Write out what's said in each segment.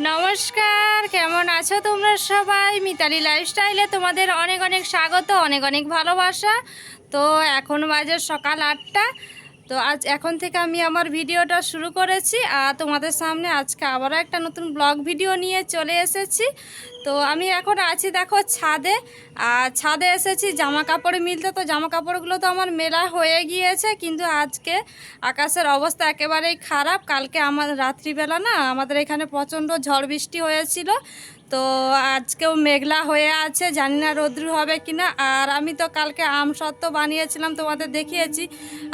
নমস্কার, কেমন আছো তোমরা সবাই? মিতালি লাইফস্টাইলে তোমাদের অনেক অনেক স্বাগত, অনেক অনেক ভালোবাসা। তো এখন বাজে সকাল 8টা। তো এখন থেকে আমি আমার ভিডিওটা শুরু করেছি আর তোমাদের সামনে আজকে আবারও একটা নতুন ব্লগ ভিডিও নিয়ে চলে এসেছি। তো আমি এখন আছি দেখো ছাদে, আর ছাদে এসেছি জামা কাপড় মিলতে। তো জামা কাপড়গুলো তো আমার মেলা হয়ে গিয়েছে, কিন্তু আজকে আকাশের অবস্থা একেবারেই খারাপ। কালকে রাত্রিবেলা না আমাদের এখানে প্রচণ্ড ঝড় বৃষ্টি হয়েছিল। তো আজকেও মেঘলা হয়ে আছে, জানি না রোদ্রু হবে কিনা। আর আমি তো কালকে আমসত্ত্ব বানিয়েছিলাম, তোমাদের দেখিয়েছি,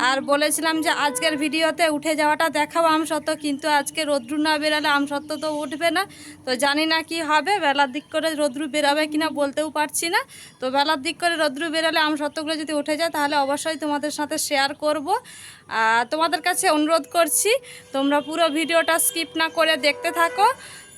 আর বলেছিলাম যে আজকের ভিডিওতে উঠে যাওয়াটা দেখাবো আমসত্ত্ব, কিন্তু আজকে রোদ্রু না বেরালে আমসত্ত্ব তো উঠবে না। তো জানি না কি হবে, বেলার দিক করে রোদ্রু বেরাবে কিনা বলতেও পারছি না। তো বেলার দিক করে রোদ্রু বেরালে আমসত্ত্বগুলো যদি উঠে যায় তাহলে অবশ্যই তোমাদের সাথে শেয়ার করব। তোমাদের কাছে অনুরোধ করছি তোমরা পুরো ভিডিওটা স্কিপ না করে দেখতে থাকো।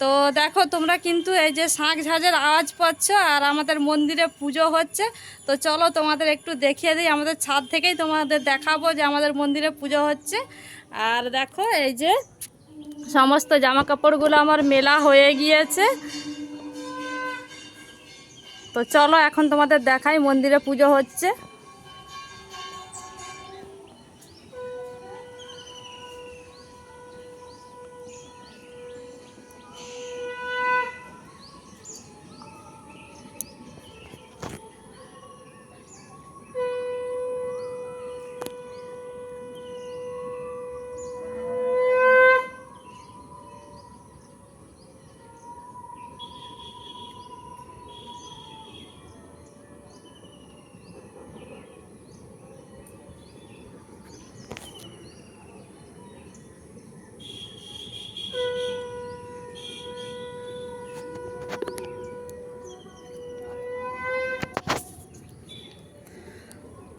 তো দেখো তোমরা কিন্তু এই যে শাঁখ ঝাঁঝের আওয়াজ পাচ্ছ, আর আমাদের মন্দিরে পুজো হচ্ছে। তো চলো তোমাদের একটু দেখিয়ে দিই, আমাদের ছাদ থেকেই তোমাদের দেখাবো যে আমাদের মন্দিরে পুজো হচ্ছে। আর দেখো এই যে সমস্ত জামা কাপড়গুলো আমার মেলা হয়ে গিয়েছে। তো চলো এখন তোমাদের দেখাই মন্দিরে পুজো হচ্ছে।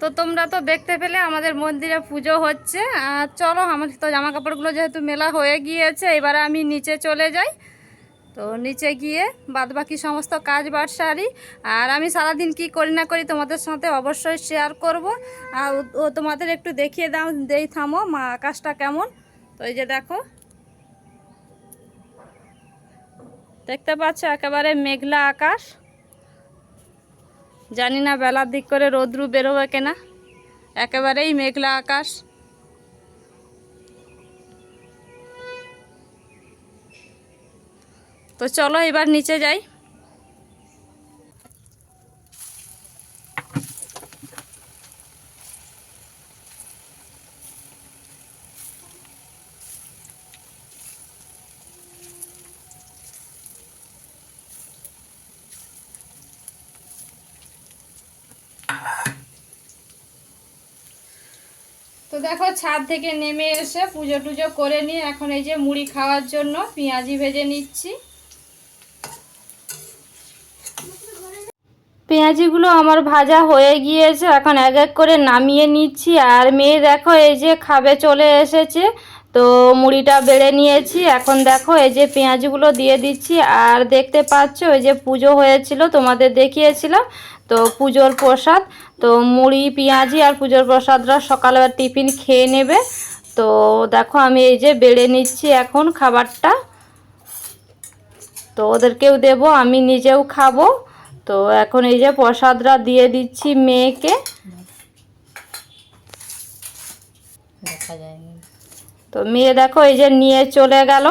তো তোমরা তো দেখতে পেলে আমাদের মন্দিরে পুজো হচ্ছে। আর চলো, আমার তো জামা কাপড়গুলো যেহেতু মেলা হয়ে গিয়েছে, এবারে আমি নিচে চলে যাই। তো নিচে গিয়ে বাদবাকি সমস্ত কাজ বাজ সারি। আর আমি সারাদিন কি করি না করি তোমাদের সাথে অবশ্যই শেয়ার করব। আর তোমাদের একটু দেখিয়ে দেই, থামো মা আকাশটা কেমন। তো এই যে দেখো, দেখতে পাচ্ছ একেবারে মেঘলা আকাশ। জানি না বেলার দিক করে রোদ্রু বেরোবে কিনা, একেবারেই মেঘলা আকাশ। তো চলো এবার নিচে যাই। তো দেখো ছাদ থেকে নেমে এসে পুজো টুজো করে নিয়ে এখন এই যে মুড়ি খাওয়ার জন্য পেঁয়াজি ভেজে নিচ্ছি। পেঁয়াজিগুলো আমার ভাজা হয়ে গিয়েছে, এখন এক এক করে নামিয়ে নিচ্ছি। আর মেয়ে দেখো এই যে খাবে চলে এসেছে। তো মুড়িটা বেড়ে নিয়েছি, এখন দেখো এই যে পেঁয়াজিগুলো দিয়ে দিচ্ছি। আর দেখতে পাচ্ছ ওই যে পুজো হয়েছিল, তোমাদের দেখিয়েছিলাম, তো পুজোর প্রসাদ। তো মুড়ি পেঁয়াজি আর পুজোর প্রসাদরা সকালবেলা টিফিন খেয়ে নেবে। তো দেখো আমি এই যে বেড়ে নিচ্ছি এখন খাবারটা, তো ওদেরকেও দেব, আমি নিজেও খাবো। তো এখন এই যে প্রসাদরা দিয়ে দিচ্ছি মেয়েকে। তো মেয়ে দেখো এই যে নিয়ে চলে গেল।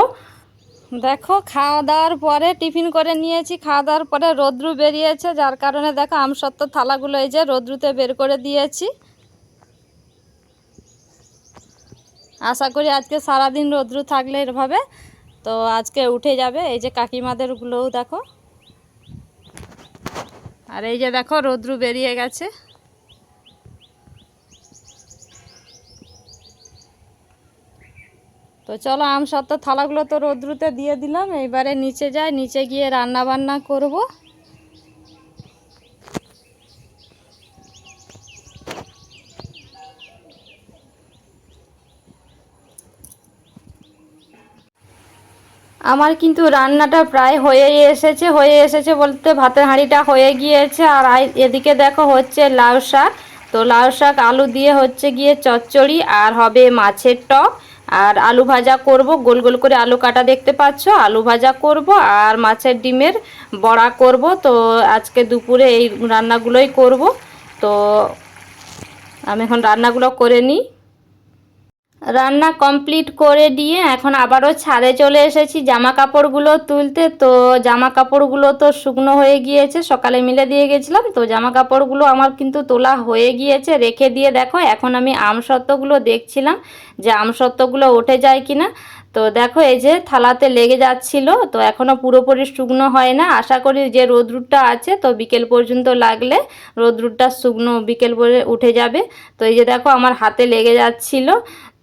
দেখো খাওয়া দাওয়ার পরে টিফিন করে নিয়েছি, খাওয়া দাওয়ার পরে রোদ্রু বেরিয়েছে, যার কারণে দেখো আমসত্ত্ব থালাগুলো এই যে রোদ্রুতে বের করে দিয়েছি। আশা করি আজকে সারাদিন রোদ্রু থাকলে এভাবে তো আজকে উঠে যাবে। এই যে কাকিমাদেরগুলোও দেখো, আর এই যে দেখো রোদ্রু বেরিয়ে গেছে। তো চলো আমসত্ত্ব থালাগুলো তো রোদ্রুতে দিয়ে দিলাম, এইবারে নিচে যাই, নিচে গিয়ে রান্না বান্না করব। আমার কিন্তু রান্নাটা প্রায় হয়ে এসেছে বলতে ভাতের হাঁড়িটা হয়ে গিয়েছে। আর এদিকে দেখো হচ্ছে লাউ শাক। তো লাউ শাক আলু দিয়ে হচ্ছে গিয়ে চচ্চড়ি, আর হবে মাছের টক। আর আলু ভাজা করব, গোল গোল করে আলু কাটা দেখতে পাচ্ছ, আলু ভাজা করব আর মাছের ডিমের বড়া করব। তো আজকে দুপুরে এই রান্নাগুলোই করব। তো আমি এখন রান্নাগুলো করে নিই। রান্না কমপ্লিট করে দিয়ে এখন আবারও ছাদে চলে এসেছি জামা কাপড়গুলো তুলতে। তো জামা কাপড়গুলো তো শুকনো হয়ে গিয়েছে, সকালে মিলে দিয়ে গেছিলাম। তো জামা কাপড়গুলো আমার কিন্তু তোলা হয়ে গিয়েছে, রেখে দিয়ে দেখো এখন আমি আমসত্ত্বগুলো দেখছিলাম যে আমসত্ত্বগুলো উঠে যায় কিনা। তো দেখো এই যে থালাতে লেগে যাচ্ছিল, তো এখনও পুরোপুরি শুকনো হয় না। আশা করি যে রোদ্রুরটা আছে তো বিকেল পর্যন্ত লাগলে রোদ্রুরটা শুকনো বিকেল পরে উঠে যাবে। তো এই যে দেখো আমার হাতে লেগে যাচ্ছিল,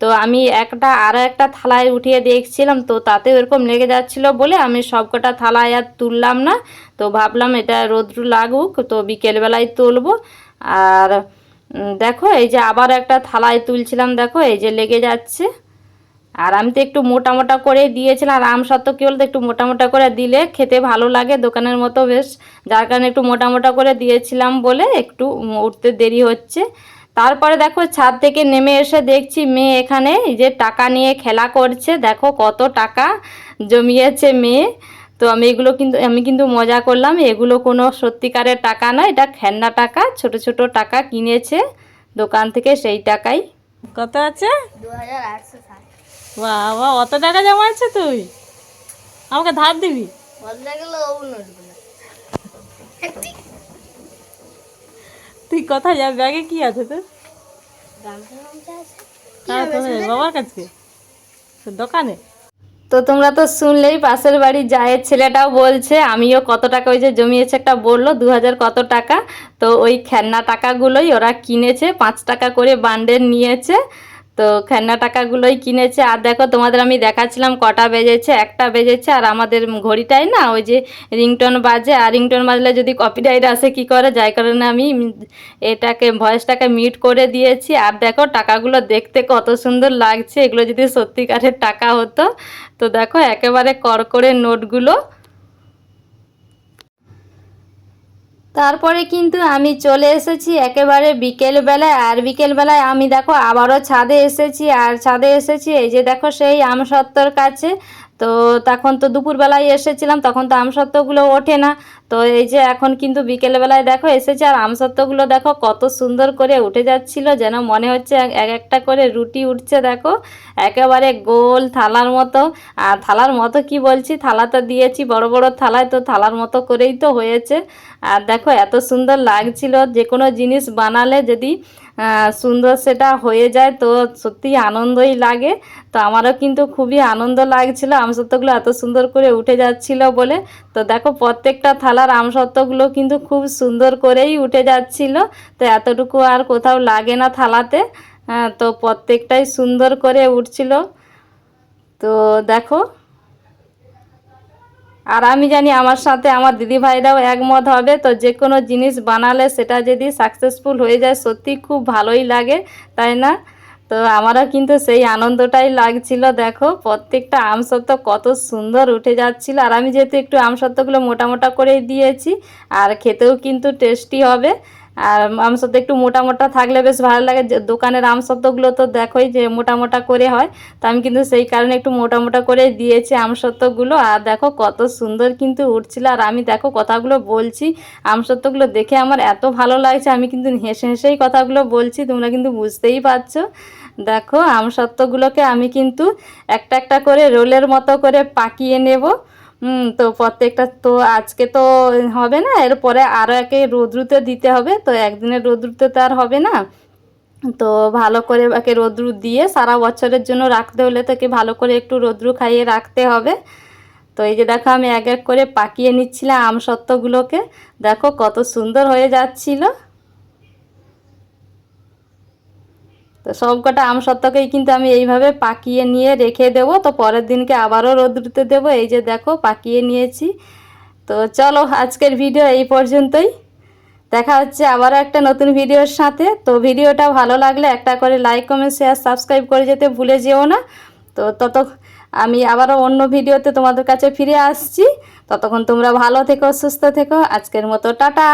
তো আমি আরও একটা থালায় উঠিয়ে দেখছিলাম, তো তাতে এরকম লেগে যাচ্ছিল বলে আমি সবকটা থালায় আর তুললাম না। তো ভাবলাম এটা রোদ্রু লাগুক, তো বিকেলবেলায় তুলবো। আর দেখো এই যে আবার একটা থালায় তুলছিলাম, দেখো এই যে লেগে যাচ্ছে। আর আমি তো একটু মোটা মোটা করে দিয়েছিলাম, আর আমসত্ত্ব কী বলতো একটু মোটা মোটা করে দিলে খেতে ভালো লাগে দোকানের মতো বেশ, যার কারণে একটু মোটা মোটা করে দিয়েছিলাম বলে একটু উঠতে দেরি হচ্ছে। তারপরে দেখো ছাদ থেকে নেমে এসে দেখছি মেয়ে এখানে এই যে টাকা নিয়ে খেলা করছে, দেখো কত টাকা জমিয়েছে মেয়ে। তো আমি কিন্তু মজা করলাম, এগুলো কোনো সত্যিকারের টাকা নয়, এটা খেলনা টাকা, ছোট ছোট টাকা কিনেছে দোকান থেকে, সেই টাকাই। কত আছে? 2860। বাবা অত টাকা জমাচ্ছে তুই, আমাকে ধার দিবি? তুই কোথায় যাবি? ব্যাগে কি আছে তোর? বাবার কাছে, তোর দোকানে? তো তোমরা তো শুনলেই পাশের বাড়ি জায়ের ছেলেটাও বলছে আমিও কত টাকা ওই যে জমিয়েছে, একটা বললো 2000 কত টাকা। তো ওই খেলনা টাকাগুলোই ওরা কিনেছে, 5 টাকা করে বান্ডেল নিয়েছে। তো খেলনা টাকাগুলোই কিনেছে। আর দেখো তোমাদের আমি দেখাচ্ছিলাম কটা বেজেছে, 1টা বেজেছে। আর আমাদের ঘড়িটাই না ওই যে রিংটোন বাজে, আর রিংটোন বাজলে যদি কপিরাইট আসে কী করে, যাই কারণে আমি ভয়েসটাকে মিউট করে দিয়েছি। আর দেখো টাকাগুলো দেখতে কত সুন্দর লাগছে, এগুলো যদি সত্যিকারের টাকা হতো। তো দেখো একেবারে করকরে নোটগুলো। তারপরে কিন্তু আমি চলে এসেছি একেবারে বিকেলবেলায়। আর বিকেলবেলায় আমি দেখো আবারও ছাদে এসেছি, আর ছাদে এসেছি এই যে দেখো সেই আমসত্ত্বর কাছে। তো তখন তো দুপুরবেলায় এসেছিলাম, তখন তো আমসত্ত্বগুলো ওঠে না। তো এই যে এখন কিন্তু বিকেলবেলায় দেখো এসেছে, আর আমসত্ত্বগুলো দেখো কত সুন্দর করে উঠে যাচ্ছিল, যেন মনে হচ্ছে এক একটা করে রুটি উঠছে। দেখো একেবারে গোল থালার মতো। আর থালার মতো কি বলছি, থালাটা দিয়েছি বড় বড় থালায়, তো থালার মতো করেই তো হয়েছে। আর দেখো এত সুন্দর লাগছিল, যে কোনো জিনিস বানালে যদি সুন্দর সেটা হয়ে যায় তো সত্যিই আনন্দই লাগে। তো আমারও কিন্তু খুবই আনন্দ লাগছিল আমসত্ত্বগুলো এত সুন্দর করে উঠে যাচ্ছিল বলে। তো দেখো প্রত্যেকটা থালার আমসত্ত্বগুলো কিন্তু খুব সুন্দর করেই উঠে যাচ্ছিল। তো এতটুকু আর কোথাও লাগে না থালাতে, তো প্রত্যেকটাই সুন্দর করে উঠছিল। তো দেখো, আর আমি জানি আমার সাথে আমার দিদিভাইরাও একমত হবে। তো যে কোনো জিনিস বানালে সেটা যদি সাকসেসফুল হয়ে যায় সত্যি খুব ভালোই লাগে, তাই না? তো আমারও কিন্তু সেই আনন্দটাই লাগছিল। দেখো প্রত্যেকটা আমসত্ত্ব কত সুন্দর উঠে যাচ্ছিল। আর আমি যেহেতু একটু আমসত্ত্বগুলো মোটা মোটা করেই দিয়েছি, আর খেতেও কিন্তু টেস্টি হবে। আর আমসত্ত্ব একটু মোটা মোটা থাকলে বেশ ভালো লাগে, দোকানের আমসত্ত্বগুলো তো দেখোই যে মোটা মোটা করে হয়। তো আমি কিন্তু সেই কারণে একটু মোটা মোটা করে দিয়েছি আমসত্ত্বগুলো। আর দেখো কত সুন্দর কিন্তু উঠছিল। আর আমি দেখো কথাগুলো বলছি, আমসত্ত্বগুলো দেখে আমার এত ভালো লাগছে, আমি কিন্তু হেসে হেসেই কথাগুলো বলছি, তোমরা কিন্তু বুঝতেই পারছো। দেখো আমসত্ত্বগুলোকে আমি কিন্তু একটা একটা করে রোলের মতো করে পাকিয়ে নেব। তো প্রত্যেকটা তো আজকে তো হবে না, এরপরে আরও একে রোদ্রুতে দিতে হবে। তো একদিনের রোদ্রুতে তো আর হবে না, তো ভালো করে একে রোদ্রু দিয়ে সারা বছরের জন্য রাখতে হলে তাকে ভালো করে একটু রোদ্রু খাইয়ে রাখতে হবে। তো এই যে দেখো আমি এক এক করে পাকিয়ে নিচ্ছিলাম আমসত্ত্বগুলোকে, দেখো কত সুন্দর হয়ে যাচ্ছিল। তো সবকটা আমসত্ত্বকেই কিন্তু আমি এইভাবে পাকিয়ে নিয়ে রেখে দেবো, তো পরের দিনকে আবারও রোদ্রুতে দেবো। এই যে দেখো পাকিয়ে নিয়েছি। তো চলো আজকের ভিডিও এই পর্যন্তই, দেখা হচ্ছে আবারও একটা নতুন ভিডিওর সাথে। তো ভিডিওটা ভালো লাগলে একটা করে লাইক কমেন্ট শেয়ার সাবস্ক্রাইব করে যেতে ভুলে যেও না। তো আমি আবারও অন্য ভিডিওতে তোমাদের কাছে ফিরে আসছি, ততক্ষণ তোমরা ভালো থেকো, সুস্থ থেকো। আজকের মতো টাটা।